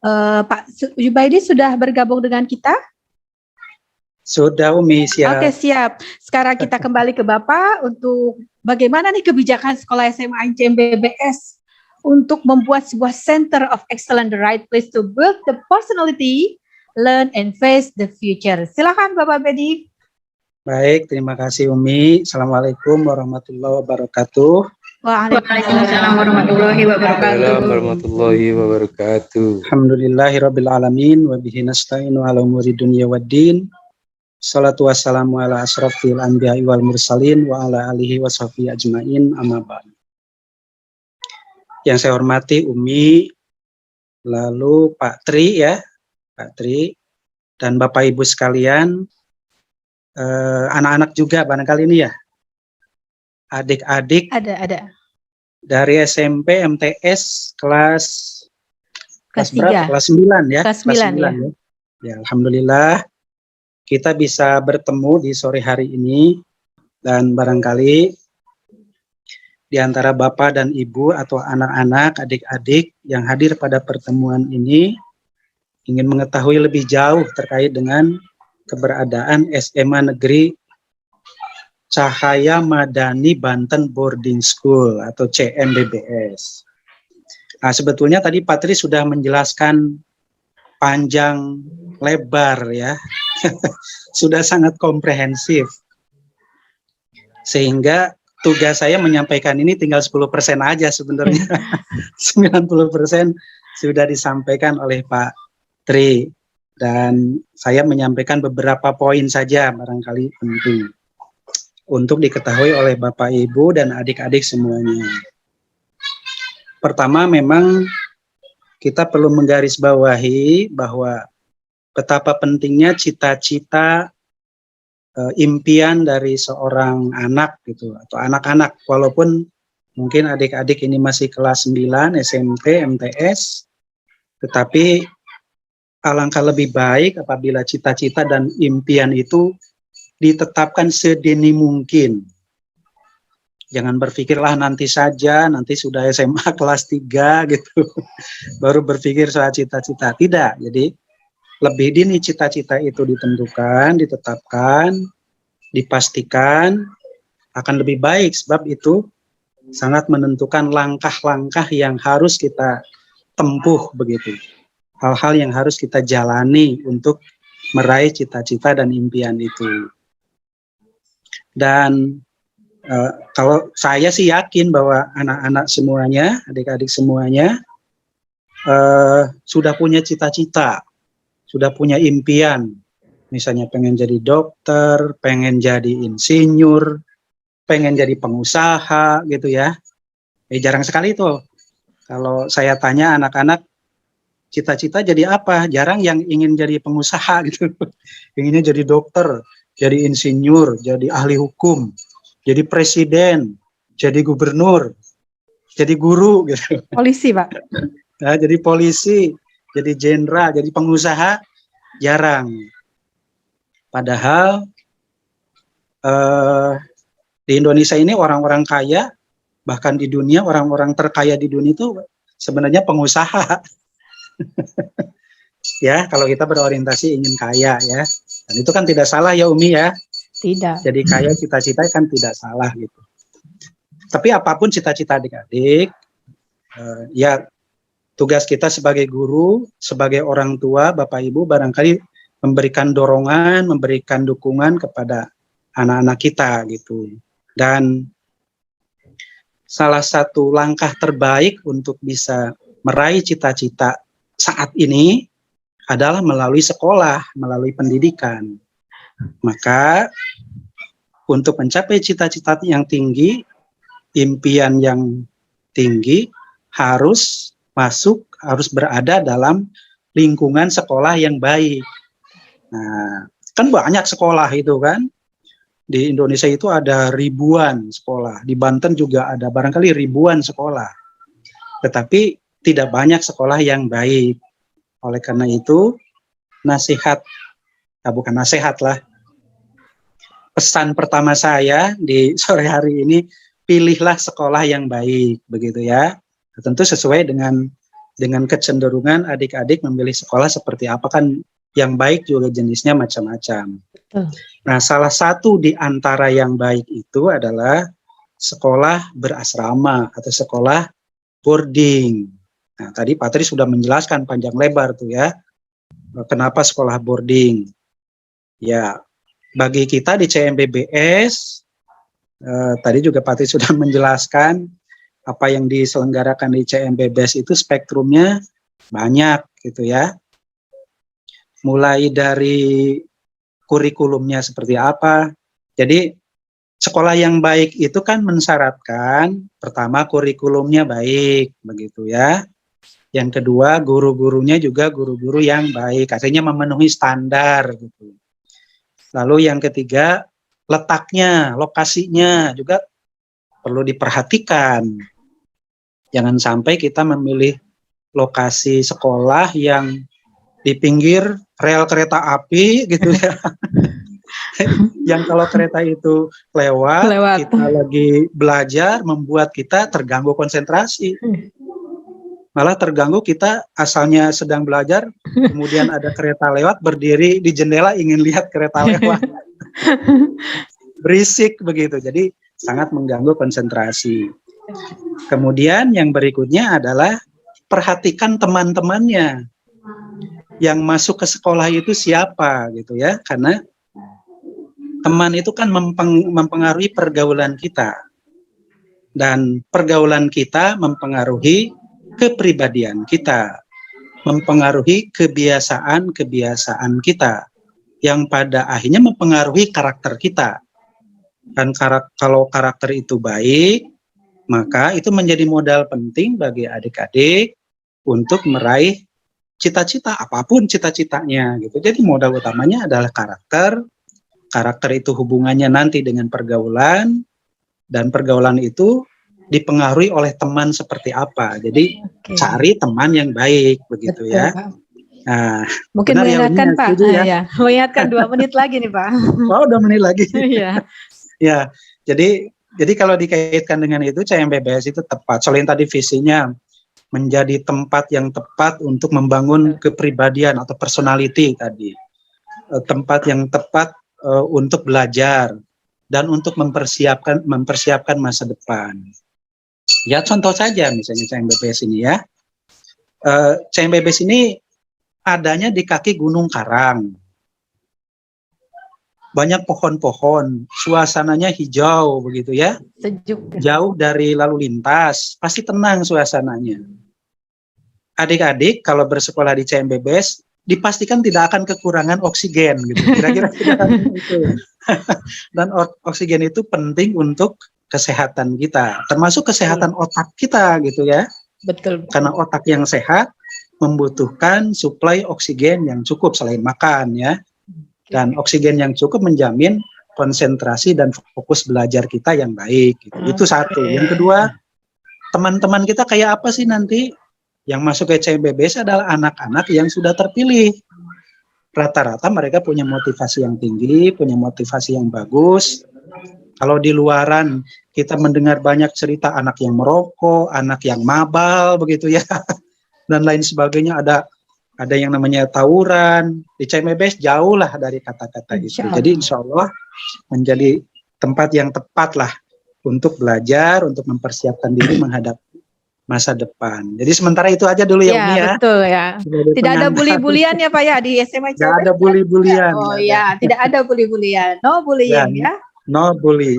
Pak Jubaidi sudah bergabung dengan kita? Sudah Umi, siap. Oke, siap. Sekarang kita kembali ke Bapak untuk bagaimana nih kebijakan sekolah SMA INCM BBS untuk membuat sebuah center of excellence, the right place to build the personality, learn and face the future. Silakan Bapak Bedi. Baik, terima kasih Umi. Assalamualaikum warahmatullahi wabarakatuh. Waalaikumsalam warahmatullahi wabarakatuh. Alhamdulillahirabbil alamin wa bihi nasta'inu ala umuri dunya waddin. Shalatu wassalamu ala asrofil anbiya'i wal mursalin wa ala alihi wa sahbihi ajmain, amma ba'd. Yang saya hormati Umi, lalu Pak Tri ya, Pak Tri, dan Bapak Ibu sekalian, anak-anak juga barangkali ini ya, adik-adik ada dari SMP MTS kelas 3. berapa? Kelas 9 ya. Kelas 9 ya. Ya, alhamdulillah kita bisa bertemu di sore hari ini, dan barangkali di antara Bapak dan Ibu atau anak-anak, adik-adik yang hadir pada pertemuan ini ingin mengetahui lebih jauh terkait dengan keberadaan SMA Negeri Cahaya Madani Banten Boarding School atau CMBBS. Nah, sebetulnya tadi Pak Tri sudah menjelaskan panjang lebar ya, sudah sangat komprehensif. Sehingga tugas saya menyampaikan ini tinggal 10% aja sebenarnya. 90% sudah disampaikan oleh Pak Tri. Dan saya menyampaikan beberapa poin saja barangkali penting untuk diketahui oleh Bapak Ibu dan adik-adik semuanya. Pertama, memang kita perlu menggarisbawahi bahwa betapa pentingnya cita-cita, impian dari seorang anak gitu, atau anak-anak, walaupun mungkin adik-adik ini masih kelas 9 SMP MTS, tetapi alangkah lebih baik apabila cita-cita dan impian itu ditetapkan sedini mungkin. Jangan berpikirlah nanti saja, nanti sudah SMA kelas 3 gitu, baru berpikir soal cita-cita. Tidak, jadi lebih dini cita-cita itu ditentukan, ditetapkan, dipastikan akan lebih baik, sebab itu sangat menentukan langkah-langkah yang harus kita tempuh begitu. Hal-hal yang harus kita jalani untuk meraih cita-cita dan impian itu. Dan kalau saya sih yakin bahwa anak-anak semuanya, adik-adik semuanya sudah punya cita-cita, sudah punya impian. Misalnya pengen jadi dokter, pengen jadi insinyur, pengen jadi pengusaha gitu ya. Jarang sekali tuh kalau saya tanya anak-anak, cita-cita jadi apa? Jarang yang ingin jadi pengusaha gitu. Inginnya jadi dokter, jadi insinyur, jadi ahli hukum, jadi presiden, jadi gubernur, jadi guru gitu. Polisi, Pak. Nah, jadi polisi, jadi jenderal, jadi pengusaha, jarang. Padahal di Indonesia ini orang-orang kaya, bahkan di dunia orang-orang terkaya di dunia itu sebenarnya pengusaha. Ya, kalau kita berorientasi ingin kaya ya, dan itu kan tidak salah ya Umi ya. Tidak. Jadi kaya cita-cita kan tidak salah gitu. Tapi apapun cita-cita adik-adik, ya tugas kita sebagai guru, sebagai orang tua, Bapak Ibu barangkali memberikan dorongan, memberikan dukungan kepada anak-anak kita gitu. Dan salah satu langkah terbaik untuk bisa meraih cita-cita saat ini adalah melalui sekolah, melalui pendidikan. Maka untuk mencapai cita-cita yang tinggi, impian yang tinggi, harus berada dalam lingkungan sekolah yang baik. Nah, kan banyak sekolah itu kan. Di Indonesia itu ada ribuan sekolah. Di Banten juga ada barangkali ribuan sekolah. Tetapi tidak banyak sekolah yang baik. Oleh karena itu, pesan pertama saya di sore hari ini, pilihlah sekolah yang baik, begitu ya. Tentu sesuai dengan dengan kecenderungan adik-adik memilih sekolah seperti apa, kan yang baik juga jenisnya macam-macam. Betul. Nah, salah satu di antara yang baik itu adalah sekolah berasrama atau sekolah boarding. Nah, tadi Pak Tri sudah menjelaskan panjang lebar tuh ya, kenapa sekolah boarding. Ya, bagi kita di CMBBS, tadi juga Pak Tri sudah menjelaskan apa yang diselenggarakan di CMBBS itu spektrumnya banyak gitu ya. Mulai dari kurikulumnya seperti apa. Jadi sekolah yang baik itu kan mensyaratkan pertama kurikulumnya baik begitu ya. Yang kedua guru-gurunya juga guru-guru yang baik, artinya memenuhi standar gitu. Lalu yang ketiga letaknya, lokasinya juga perlu diperhatikan. Jangan sampai kita memilih lokasi sekolah yang di pinggir rel kereta api gitu ya. Yang kalau kereta itu lewat, kita lagi belajar, membuat kita terganggu konsentrasi. Malah terganggu kita asalnya sedang belajar, kemudian ada kereta lewat, berdiri di jendela ingin lihat kereta lewat. Berisik begitu, jadi sangat mengganggu konsentrasi. Kemudian yang berikutnya adalah perhatikan teman-temannya. Yang masuk ke sekolah itu siapa gitu ya, karena teman itu kan mempengaruhi pergaulan kita. Dan pergaulan kita mempengaruhi kepribadian kita, mempengaruhi kebiasaan-kebiasaan kita, yang pada akhirnya mempengaruhi karakter kita. Dan kalau karakter itu baik, maka itu menjadi modal penting bagi adik-adik untuk meraih cita-cita, apapun cita-citanya gitu. Jadi modal utamanya adalah karakter. Karakter itu hubungannya nanti dengan pergaulan, dan pergaulan itu dipengaruhi oleh teman seperti apa. Jadi cari teman yang baik begitu. Betul, ya. Pak. Nah, mungkin mengingatkan ya, Pak. Ya. Mengingatkan 2 menit lagi nih Pak. Oh, 2 menit lagi. Iya. Ya, jadi kalau dikaitkan dengan itu CMBBS itu tepat. Selain tadi visinya menjadi tempat yang tepat untuk membangun kepribadian atau personality tadi, tempat yang tepat untuk belajar dan untuk mempersiapkan masa depan. Ya contoh saja misalnya CMBBS ini ya, CMBBS ini adanya di kaki Gunung Karang, banyak pohon-pohon, suasananya hijau begitu ya, sejuk, jauh dari lalu lintas, pasti tenang suasananya. Adik-adik kalau bersekolah di CMBBS dipastikan tidak akan kekurangan oksigen gitu. Kira-kira itu. Dan oksigen itu penting untuk kesehatan kita, termasuk kesehatan otak kita gitu ya. Betul. Karena otak yang sehat membutuhkan suplai oksigen yang cukup selain makan ya. Dan oksigen yang cukup menjamin konsentrasi dan fokus belajar kita yang baik gitu. Itu satu. Yang kedua, teman-teman kita kayak apa sih nanti? Yang masuk ke CMBBS adalah anak-anak yang sudah terpilih. Rata-rata mereka punya motivasi yang tinggi, punya motivasi yang bagus. Kalau di luaran kita mendengar banyak cerita anak yang merokok, anak yang mabal begitu ya, dan lain sebagainya, ada yang namanya tawuran. Di CMBBS jauh lah dari kata-kata itu. Jadi insya Allah menjadi tempat yang tepat lah untuk belajar, untuk mempersiapkan diri menghadapi masa depan. Jadi sementara itu aja dulu ya Umi ya. Betul ya. Tidak ada bully-bulian ya Pak ya di SMA. Tidak ada bully-bulian. Oh ya, tidak ada bully-bulian. No bullying ya. No bully.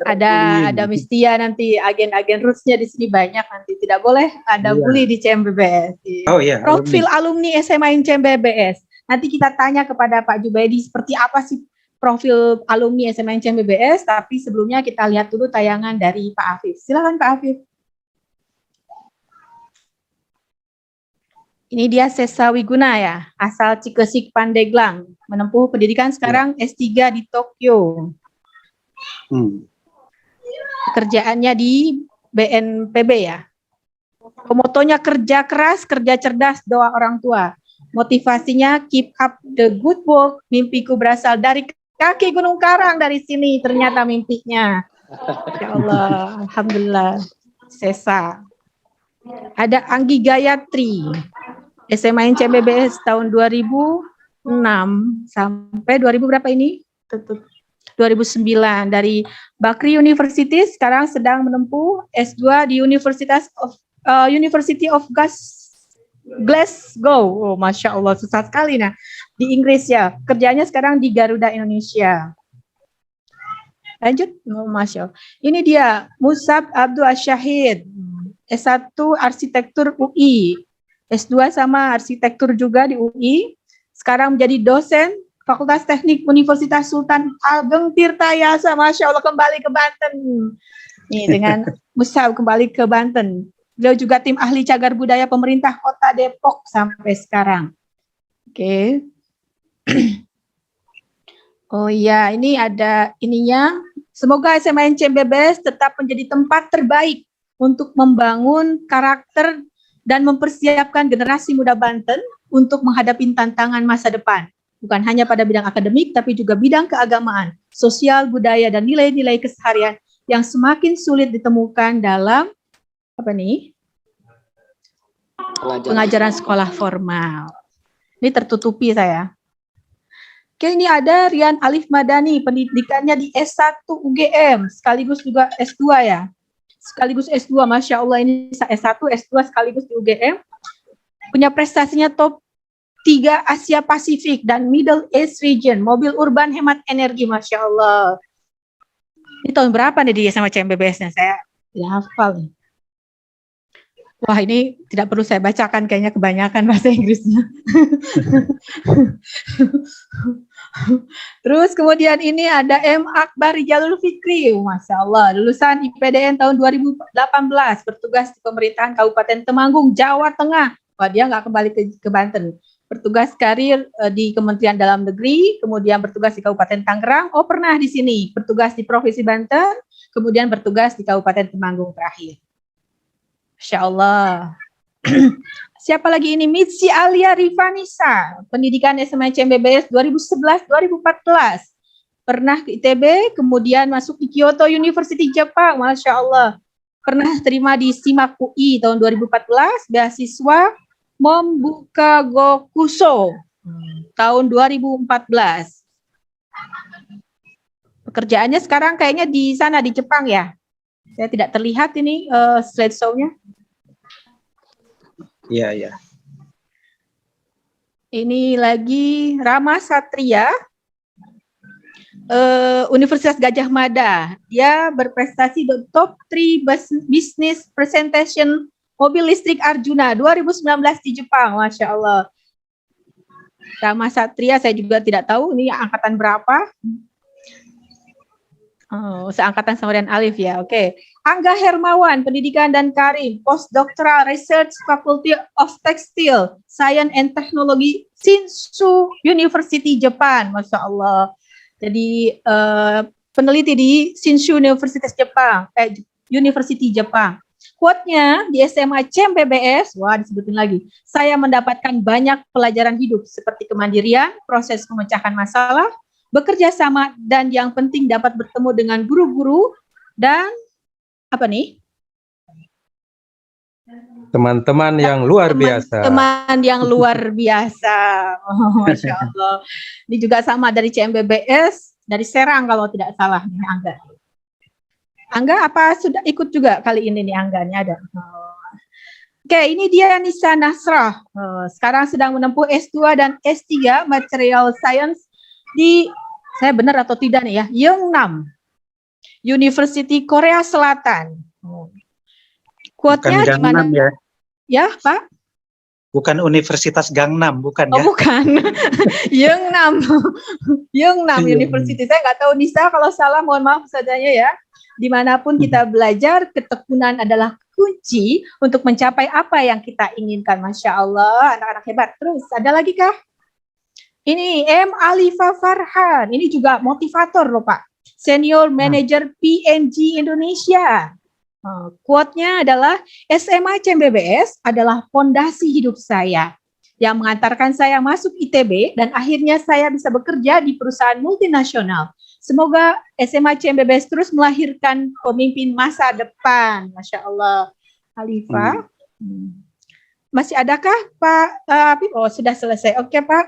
ada Mistia nanti, agen-agen roots-nya di sini banyak nanti. Tidak boleh ada bully di CMBBS. Oh iya. Profil alumni SMA CMBBS. Nanti kita tanya kepada Pak Jubaidi seperti apa sih profil alumni SMA CMBBS, tapi sebelumnya kita lihat dulu tayangan dari Pak Afif. Silakan Pak Afif. Ini dia Sesa Wiguna ya, asal Cikesik Pandeglang, menempuh pendidikan sekarang S3 di Tokyo. Pekerjaannya di BNPB ya. Motonya kerja keras, kerja cerdas, doa orang tua. Motivasinya keep up the good work, mimpiku berasal dari kaki Gunung Karang, dari sini ternyata mimpinya. Ya Allah, alhamdulillah. Sesa. Ada Anggi Gayatri, SMA NCMBBS tahun 2006 sampai 2000 berapa ini? 2009 dari Bakri University, sekarang sedang menempuh S2 di University of Glasgow. Oh, Masya Allah, susah sekali. Nah, di Inggris ya. Kerjanya sekarang di Garuda Indonesia. Lanjut, oh, Masya Allah. Ini dia, Musab Abdul Asyahid, S1 Arsitektur UI, S2 sama Arsitektur juga di UI. Sekarang menjadi dosen Fakultas Teknik Universitas Sultan Ageng Tirtayasa. Masya Allah, kembali ke Banten. Nih, dengan Musab kembali ke Banten. Beliau juga tim ahli cagar budaya pemerintah Kota Depok sampai sekarang. Oke. Oh iya, ini ada ininya. Semoga SMA NCMBBS tetap menjadi tempat terbaik untuk membangun karakter dan mempersiapkan generasi muda Banten untuk menghadapi tantangan masa depan. Bukan hanya pada bidang akademik, tapi juga bidang keagamaan, sosial, budaya, dan nilai-nilai keseharian yang semakin sulit ditemukan dalam pengajaran sekolah formal. Ini tertutupi saya. Oke, ini ada Rian Alif Madani, pendidikannya di S1 UGM, sekaligus juga S2 ya. Sekaligus S2, Masya Allah, ini S1, S2 sekaligus di UGM. Punya prestasinya top 3 Asia Pasifik dan Middle East region, mobil urban hemat energi, Masya Allah. Ini tahun berapa nih dia sama CMBBS-nya? Saya tidak hafal nih. Wah, ini tidak perlu saya bacakan, kayaknya kebanyakan bahasa Inggrisnya. Terus kemudian ini ada M. Akbar Jalul Fikri, Masya Allah, lulusan IPDN tahun 2018, bertugas di pemerintahan Kabupaten Temanggung, Jawa Tengah. Wah, dia nggak kembali ke Banten. Bertugas karir di Kementerian Dalam Negeri, kemudian bertugas di Kabupaten Tangerang. Oh, pernah di sini, bertugas di Provinsi Banten, kemudian bertugas di Kabupaten Temanggung terakhir. Masya Allah. Siapa lagi ini? Mitsi Alia Rifanisa, pendidikan SMA CMBBS 2011-2014. Pernah ke ITB, kemudian masuk di Kyoto University Jepang, Masya Allah. Pernah terima di SIMAK UI tahun 2014, beasiswa Membuka Gokuso tahun 2014. Pekerjaannya sekarang kayaknya di sana, di Jepang ya. Saya tidak terlihat ini slideshow-nya. Iya, iya. Ini lagi Rama Satria, Universitas Gajah Mada. Dia berprestasi di top 3 business presentation mobil listrik Arjuna 2019 di Jepang. Masya Allah. Rama Satria, saya juga tidak tahu ini angkatan berapa. Oh, seangkatan sama dengan Alif ya, oke. Angga Hermawan, Pendidikan dan Karir, Postdoctoral Research Faculty of Textile, Science and Technology, Shinshu University, Jepang, Masya Allah. Jadi peneliti di Shinshu University Jepang, University Jepang. Quote-nya di SMA CMBBS, wah disebutin lagi, saya mendapatkan banyak pelajaran hidup seperti kemandirian, proses pemecahan masalah, bekerja sama, dan yang penting dapat bertemu dengan guru-guru dan teman-teman yang luar biasa. Teman yang luar biasa. Oh, Masya Allah. Ini juga sama dari CMBBS, dari Serang kalau tidak salah nih Angga. Angga apa sudah ikut juga kali ini nih Angganya ada? Oke, ini dia Nisa Nasrah. Sekarang sedang menempuh S2 dan S3 Material Science di, saya benar atau tidak nih ya, Yeongnam University Korea Selatan. Quote-nya gimana? Ya? Ya, Pak? Bukan Universitas Gangnam, bukan ya? Oh, bukan. Yeongnam. Yeongnam University. Saya nggak tahu Nisa, kalau salah mohon maaf sadanya ya. Dimanapun kita belajar, ketekunan adalah kunci untuk mencapai apa yang kita inginkan. Masya Allah, anak-anak hebat. Terus, ada lagi kah? Ini M. Alifa Farhan. Ini juga motivator loh Pak. Senior Manager PNG Indonesia. Quote-nya adalah, SMA CMBBS adalah fondasi hidup saya yang mengantarkan saya masuk ITB dan akhirnya saya bisa bekerja di perusahaan multinasional. Semoga SMA CMBBS terus melahirkan pemimpin masa depan. Masya Allah. Alifa. Masih adakah Pak Apip? Oh, sudah selesai. Oke, Pak.